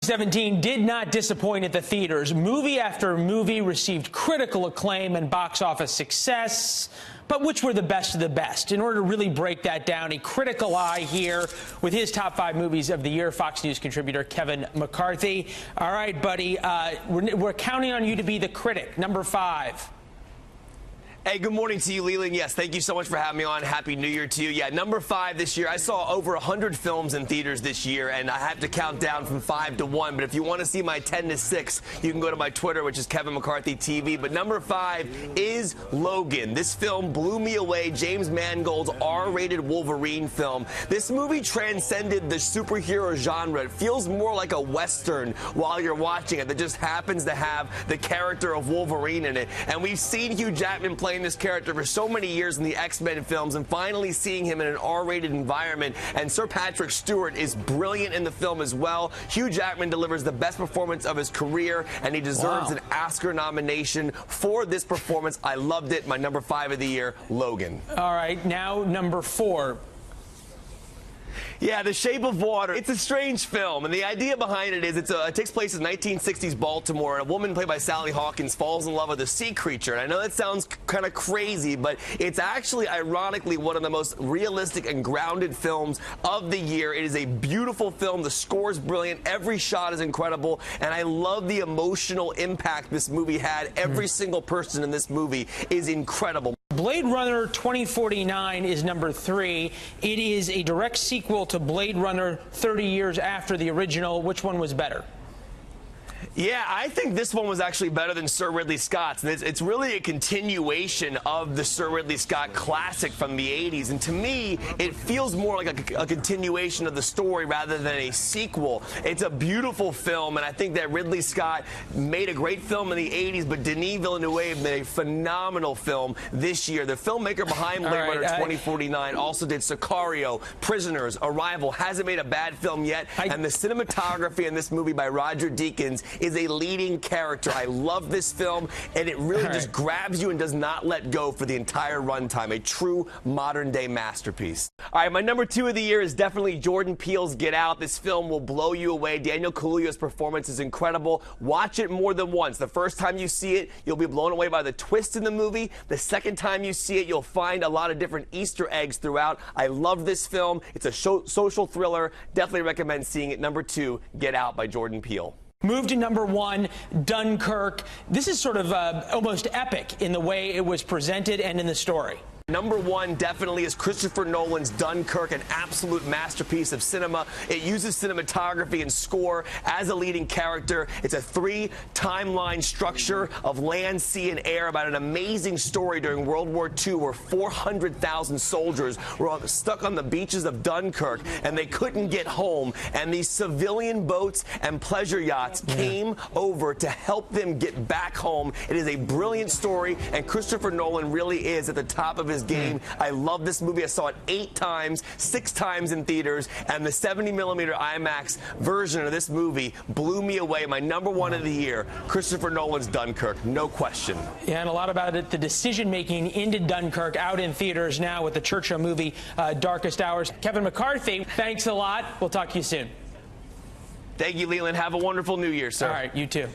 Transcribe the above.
17 did not disappoint at the theaters. Movie after movie received critical acclaim and box office success. But which were the best of the best? In order to really break that down, a critical eye here with his top 5 movies of the year, Fox News contributor Kevin McCarthy. All right, buddy, we're counting on you to be the critic. Number 5. Hey, good morning to you, Leland. Yes, thank you so much for having me on. Happy New Year to you. Yeah, number 5 this year. I saw over 100 films in theaters this year, and I have to count down from 5 to 1. But if you want to see my 10 to 6, you can go to my Twitter, which is Kevin McCarthy TV. But number 5 is Logan. This film blew me away. James Mangold's R-rated Wolverine film. This movie transcended the superhero genre. It feels more like a Western while you're watching it that just happens to have the character of Wolverine in it. And we've seen Hugh Jackman playing this character for so many years in the X-Men films, and finally seeing him in an R-rated environment. And Sir Patrick Stewart is brilliant in the film as well. Hugh Jackman delivers the best performance of his career, and he deserves an Oscar nomination for this performance. I loved it. My number 5 of the year, Logan. All right, now number 4. Yeah, The Shape of Water. It's a strange film, and the idea behind it is it takes place in 1960s Baltimore, and a woman played by Sally Hawkins falls in love with a sea creature. And I know that sounds kind of crazy, but it's actually, ironically, one of the most realistic and grounded films of the year. It is a beautiful film. The score is brilliant. Every shot is incredible, and I love the emotional impact this movie had. Every single person in this movie is incredible. Blade Runner 2049 is number 3. It is a direct sequel to Blade Runner 30 years after the original. Which one was better? Yeah, I think this one was actually better than Sir Ridley Scott's. And it's really a continuation of the Sir Ridley Scott classic from the 80s. And to me, it feels more like a continuation of the story rather than a sequel. It's a beautiful film, and I think that Ridley Scott made a great film in the 80s, but Denis Villeneuve made a phenomenal film this year. The filmmaker behind Blade Runner 2049 also did Sicario, Prisoners, Arrival. Hasn't made a bad film yet. And the cinematography in this movie by Roger Deakins is a leading character. I love this film, and it really just grabs you and does not let go for the entire runtime. A true modern-day masterpiece. All right, my number 2 of the year is definitely Jordan Peele's Get Out. This film will blow you away. Daniel Kaluuya's performance is incredible. Watch it more than once. The first time you see it, you'll be blown away by the twist in the movie. The second time you see it, you'll find a lot of different Easter eggs throughout. I love this film. It's a social thriller. Definitely recommend seeing it. Number 2, Get Out by Jordan Peele. Move to number 1, Dunkirk. This is sort of almost epic in the way it was presented and in the story. Number 1 definitely is Christopher Nolan's Dunkirk, an absolute masterpiece of cinema. It uses cinematography and score as a leading character. It's a 3-timeline structure of land, sea, and air about an amazing story during World War II where 400,000 soldiers were stuck on the beaches of Dunkirk and they couldn't get home. And these civilian boats and pleasure yachts came over to help them get back home. It is a brilliant story, and Christopher Nolan really is at the top of his game. I love this movie. I saw it 8 times, 6 times in theaters, and the 70mm IMAX version of this movie blew me away. My number 1 of the year, Christopher Nolan's Dunkirk, no question. Yeah, and a lot about it, the decision-making into Dunkirk, out in theaters now with the Churchill movie, Darkest Hours. Kevin McCarthy, thanks a lot. We'll talk to you soon. Thank you, Leland. Have a wonderful New Year, sir. All right, you too.